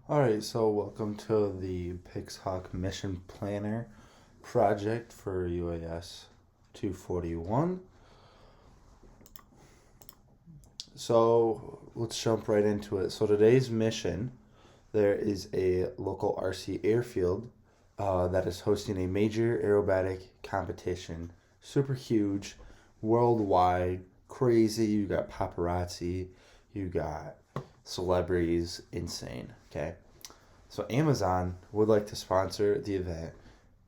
Alright, so welcome to the PixHawk Mission Planner project for UAS 241. So let's jump right into it. So today's mission, there is a local RC airfield that is hosting a major aerobatic competition. Super huge, worldwide, crazy. You got paparazzi, you got celebrities, insane. Okay. So Amazon would like to sponsor the event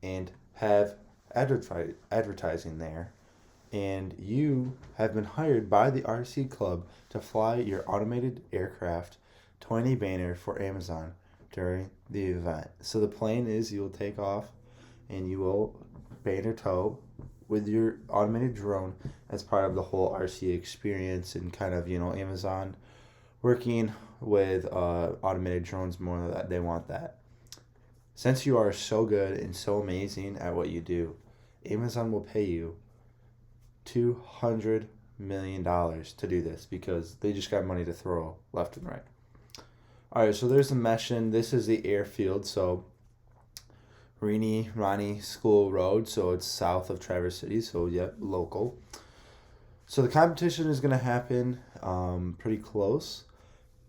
and have advertising there. And you have been hired by the RC Club to fly your automated aircraft 20 banner for Amazon during the event. So the plan is you will take off and you will banner tow with your automated drone as part of the whole RC experience and kind of, Amazon working with automated drones more that they want that. Since you are so good and so amazing at what you do, Amazon will pay you $200 million to do this because they just got money to throw left and right. All right, so there's the mission. This is the airfield. So Ronnie School Road. So it's south of Traverse City. So yeah, local. So the competition is going to happen pretty close,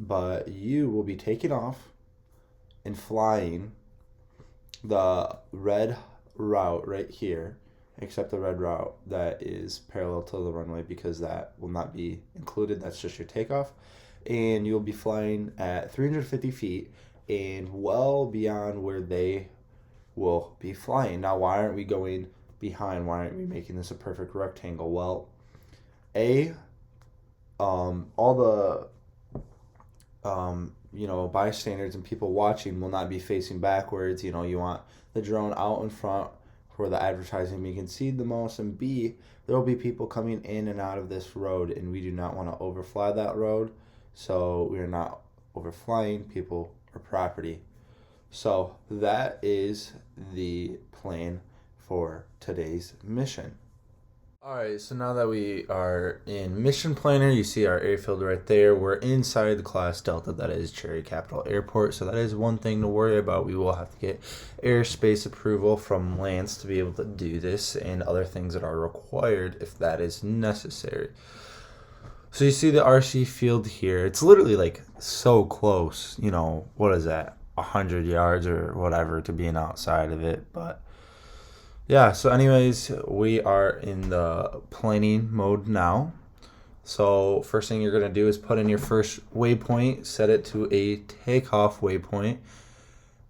but you will be taking off and flying the red route right here, except the red route that is parallel to the runway because that will not be included. That's just your takeoff. And you'll be flying at 350 feet and well beyond where they will be flying. Now, why aren't we going behind? Why aren't we making this a perfect rectangle? Well, all the bystanders and people watching will not be facing backwards. You want the drone out in front for the advertising we can see the most, and B, there will be people coming in and out of this road, and we do not want to overfly that road, so we are not overflying people or property. So that is the plan for today's mission. Alright, so now that we are in Mission Planner, you see our airfield right there. We're inside the Class Delta, that is Cherry Capital Airport, so that is one thing to worry about. We will have to get airspace approval from Lance to be able to do this and other things that are required if that is necessary. So you see the RC field here. It's literally like so close, what is that, 100 yards or whatever to being outside of it, but yeah, so anyways, we are in the planning mode now. So first thing you're going to do is put in your first waypoint, set it to a takeoff waypoint.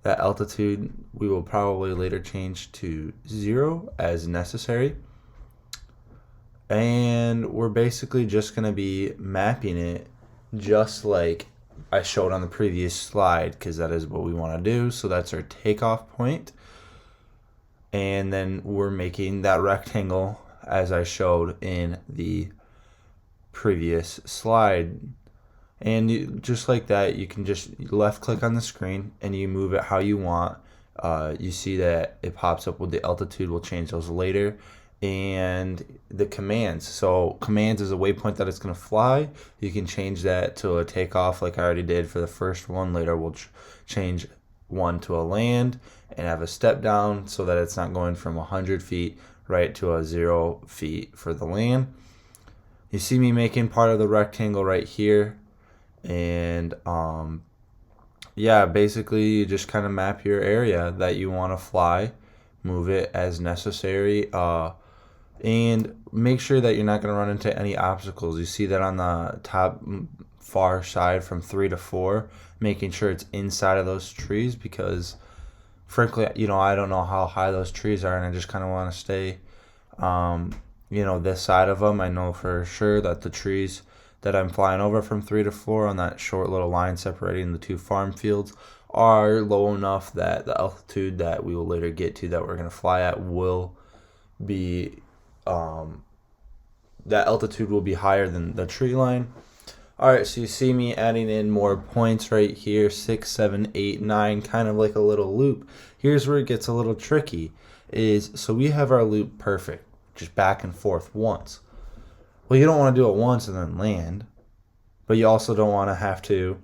That altitude we will probably later change to 0 as necessary. And we're basically just going to be mapping it just like I showed on the previous slide because that is what we want to do. So that's our takeoff point. And then we're making that rectangle as I showed in the previous slide. And just like that, you can just left click on the screen and you move it how you want. You see that it pops up with the altitude. We'll change those later. And the commands. So commands is a waypoint that it's going to fly. You can change that to a takeoff like I already did for the first one. Later we'll change one to a land and have a step down so that it's not going from 100 feet right to a 0 feet for the land. You see me making part of the rectangle right here. And basically you just kind of map your area that you want to fly, move it as necessary, and make sure that you're not going to run into any obstacles. You see that on the top far side from 3 to 4, making sure it's inside of those trees because frankly, I don't know how high those trees are and I just kind of want to stay, this side of them. I know for sure that the trees that I'm flying over from 3 to 4 on that short little line separating the two farm fields are low enough that the altitude that we will later get to that we're going to fly at will be, that altitude will be higher than the tree line. Alright, so you see me adding in more points right here, 6, 7, 8, 9, kind of like a little loop. Here's where it gets a little tricky, so we have our loop perfect, just back and forth once. Well, you don't want to do it once and then land, but you also don't want to have to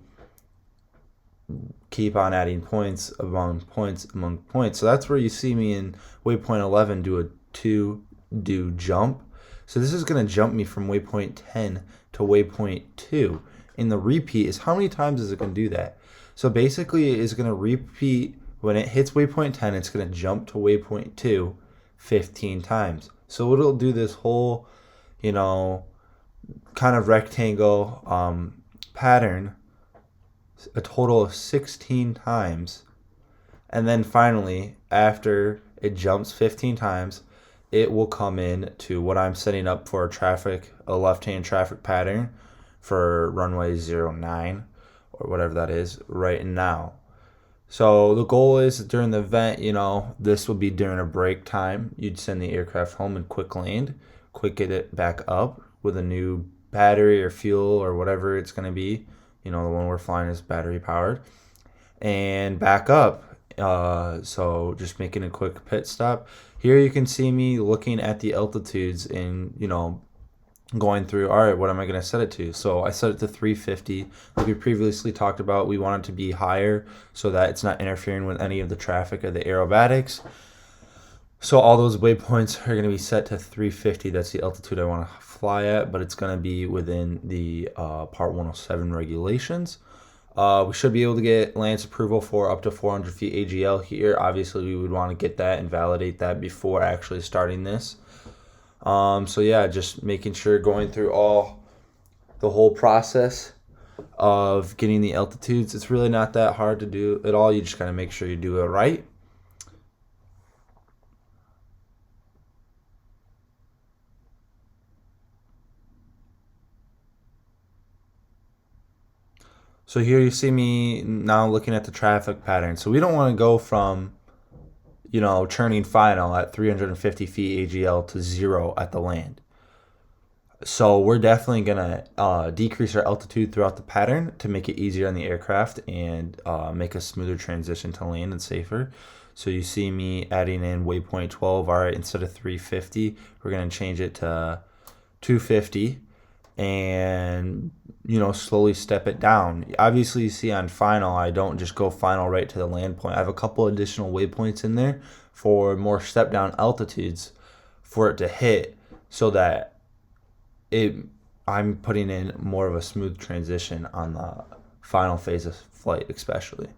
keep on adding points among points among points. So that's where you see me in waypoint 11 do jump. So this is going to jump me from waypoint 10 to waypoint 2. And the repeat is how many times is it going to do that? So basically it is going to repeat when it hits waypoint 10, it's going to jump to waypoint 2 15 times. So it'll do this whole, kind of rectangle pattern a total of 16 times. And then finally, after it jumps 15 times, it will come in to what I'm setting up for a left-hand traffic pattern for runway 09 or whatever that is right now. So the goal is during the event, this will be during a break time. You'd send the aircraft home and quick land, quick get it back up with a new battery or fuel or whatever it's going to be. The one we're flying is battery powered, and back up. So just making a quick pit stop. Here you can see me looking at the altitudes and, going through, all right, what am I going to set it to? So I set it to 350. Like we previously talked about, we want it to be higher so that it's not interfering with any of the traffic or the aerobatics. So all those waypoints are going to be set to 350. That's the altitude I want to fly at, but it's going to be within the Part 107 regulations. We should be able to get LANC approval for up to 400 feet AGL here. Obviously, we would want to get that and validate that before actually starting this. So yeah, just making sure going through the whole process of getting the altitudes. It's really not that hard to do at all. You just got to make sure you do it right. So here you see me now looking at the traffic pattern. So we don't want to go from, churning final at 350 feet AGL to 0 at the land. So we're definitely going to decrease our altitude throughout the pattern to make it easier on the aircraft and make a smoother transition to land and safer. So you see me adding in waypoint 12. All right, instead of 350, we're going to change it to 250 and, slowly step it down. Obviously, you see on final, I don't just go final right to the land point. I have a couple additional waypoints in there for more step down altitudes for it to hit so that I'm putting in more of a smooth transition on the final phase of flight, especially.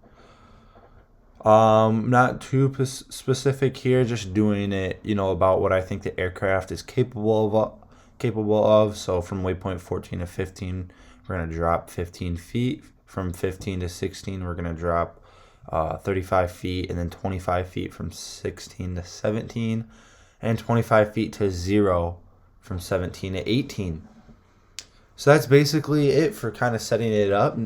Not too specific here, just doing it, about what I think the aircraft is capable of. So from waypoint 14 to 15, we're going to drop 15 feet. From 15 to 16, we're going to drop 35 feet, and then 25 feet from 16 to 17, and 25 feet to 0 from 17 to 18. So that's basically it for kind of setting it up.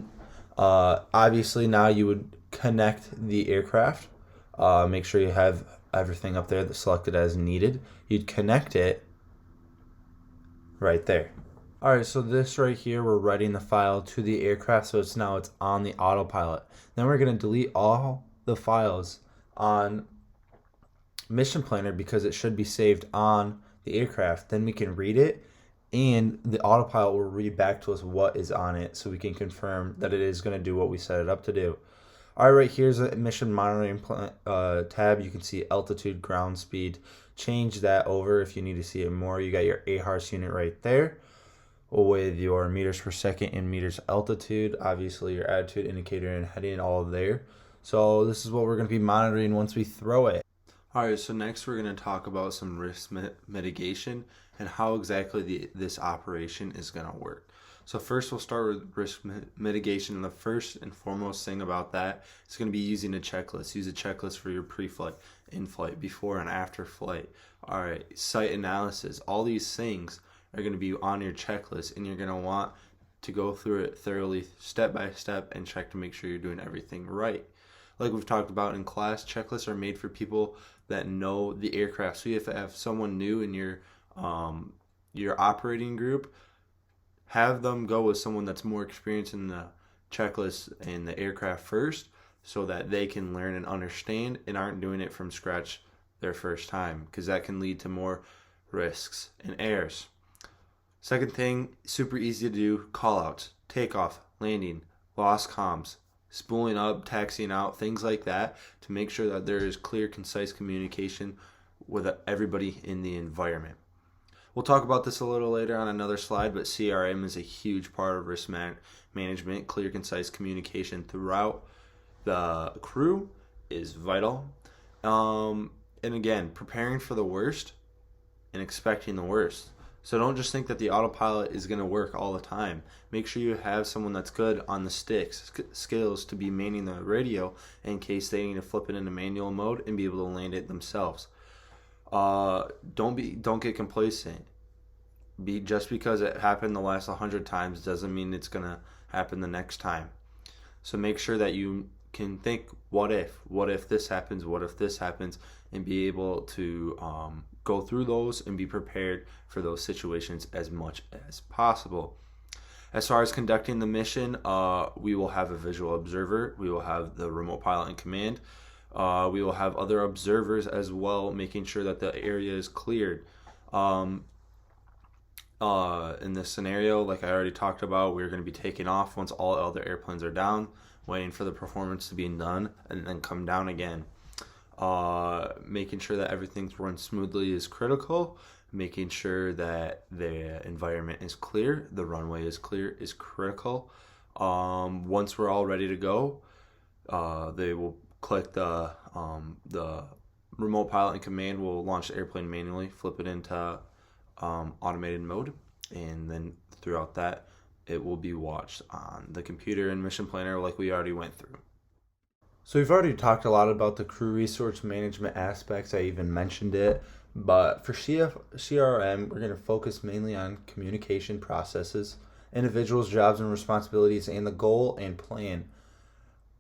Obviously, now you would connect the aircraft. Make sure you have everything up there that's selected as needed. You'd connect it right there. All right, so this right here, we're writing the file to the aircraft, so it's on the autopilot. Then we're going to delete all the files on Mission Planner because it should be saved on the aircraft. Then we can read it, and the autopilot will read back to us what is on it so we can confirm that it is going to do what we set it up to do. All right, here's a mission monitoring tab. You can see altitude, ground speed. Change that over if you need to see it more. You got your AHRS unit right there with your meters per second and meters altitude. Obviously, your attitude indicator and heading all there. So this is what we're going to be monitoring once we throw it. All right, so next we're going to talk about some risk mitigation and how exactly this operation is going to work. So first we'll start with risk mitigation, and the first and foremost thing about that is going to be using a checklist. Use a checklist for your pre-flight, in-flight, before and after flight. All right, site analysis. All these things are going to be on your checklist, and you're going to want to go through it thoroughly, step by step, and check to make sure you're doing everything right. Like we've talked about in class, checklists are made for people that know the aircraft. So if you have someone new in your operating group, have them go with someone that's more experienced in the checklist and the aircraft first so that they can learn and understand and aren't doing it from scratch their first time, because that can lead to more risks and errors. Second thing, super easy to do, call outs, takeoff, landing, lost comms, spooling up, taxiing out, things like that, to make sure that there is clear, concise communication with everybody in the environment. We'll talk about this a little later on another slide, but CRM is a huge part of risk management. Clear, concise communication throughout the crew is vital. And again, preparing for the worst and expecting the worst. So don't just think that the autopilot is going to work all the time. Make sure you have someone that's good on the skills to be manning the radio in case they need to flip it into manual mode and be able to land it themselves. Don't get complacent. Just because it happened the last 100 times doesn't mean it's going to happen the next time. So make sure that you can think, what if this happens, what if this happens, and be able to go through those and be prepared for those situations as much as possible. As far as conducting the mission, we will have a visual observer, we will have the remote pilot in command, we will have other observers as well, making sure that the area is cleared. In this scenario, like I already talked about, we're going to be taking off once all other airplanes are down, waiting for the performance to be done, and then come down again. Making sure that everything's run smoothly is critical. Making sure that the environment is clear, the runway is clear, is critical. Once we're all ready to go, they will click the remote pilot in command will launch the airplane manually, flip it into automated mode, and then throughout that it will be watched on the computer and mission planner like we already went through. So we've already talked a lot about the crew resource management aspects. I even mentioned it, but for CRM we're going to focus mainly on communication processes, individuals' jobs and responsibilities, and the goal and plan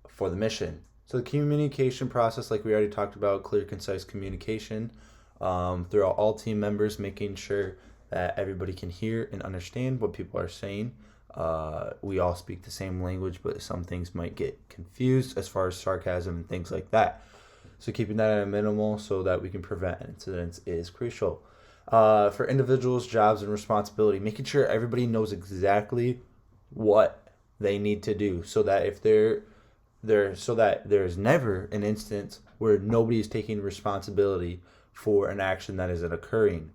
for the mission. So the communication process, like we already talked about, clear, concise communication throughout all team members, making sure that everybody can hear and understand what people are saying. We all speak the same language, but some things might get confused as far as sarcasm and things like that. So keeping that at a minimal so that we can prevent incidents is crucial. For individuals' jobs and responsibility, making sure everybody knows exactly what they need to do, so that if so that there's never an instance where nobody is taking responsibility for an action that isn't occurring.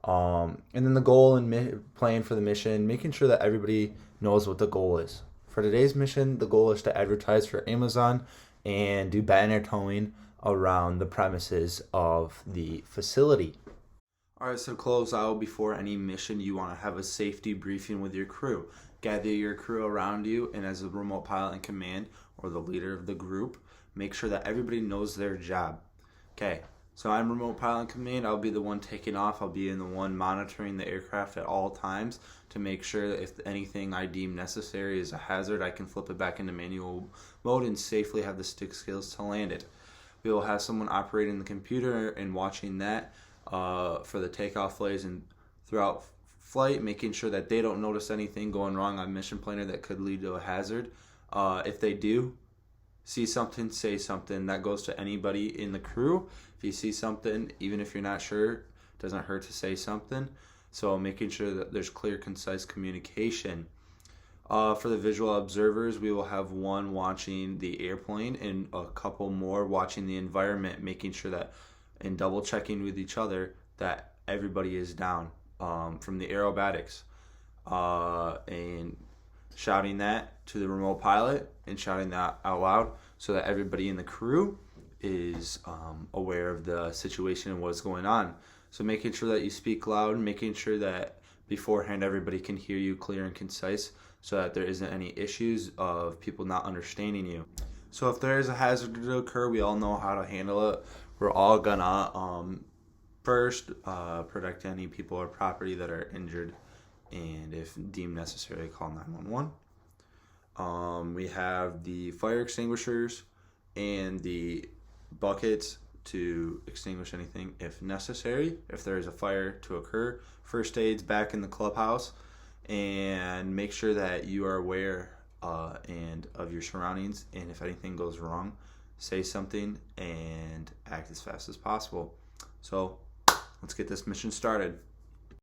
And then the goal and plan for the mission, making sure that everybody knows what the goal is. For today's mission, the goal is to advertise for Amazon and do banner towing around the premises of the facility. Alright, so to close out, before any mission, you want to have a safety briefing with your crew. Gather your crew around you, and as a remote pilot in command or the leader of the group, make sure that everybody knows their job. Okay. So I'm remote pilot in command. I'll be the one taking off. I'll be the one monitoring the aircraft at all times to make sure that if anything I deem necessary is a hazard, I can flip it back into manual mode and safely have the stick skills to land it. We will have someone operating the computer and watching that for the takeoff flags and throughout flight, making sure that they don't notice anything going wrong on mission planner that could lead to a hazard. If they do see something, say something. That goes to anybody in the crew. If you see something, even if you're not sure, it doesn't hurt to say something. So making sure that there's clear, concise communication. For the visual observers, we will have one watching the airplane and a couple more watching the environment, making sure that and double checking with each other that everybody is down from the aerobatics, and shouting that to the remote pilot and shouting that out loud so that everybody in the crew is aware of the situation and what's going on. So making sure that you speak loud, making sure that beforehand everybody can hear you clear and concise so that there isn't any issues of people not understanding you. So if there is a hazard to occur, we all know how to handle it. We're all gonna first protect any people or property that are injured, and if deemed necessary, call 911. We have the fire extinguishers and the buckets to extinguish anything if necessary. If there is a fire to occur, first aid's back in the clubhouse, and make sure that you are aware and of your surroundings, and if anything goes wrong, say something and act as fast as possible. So let's get this mission started.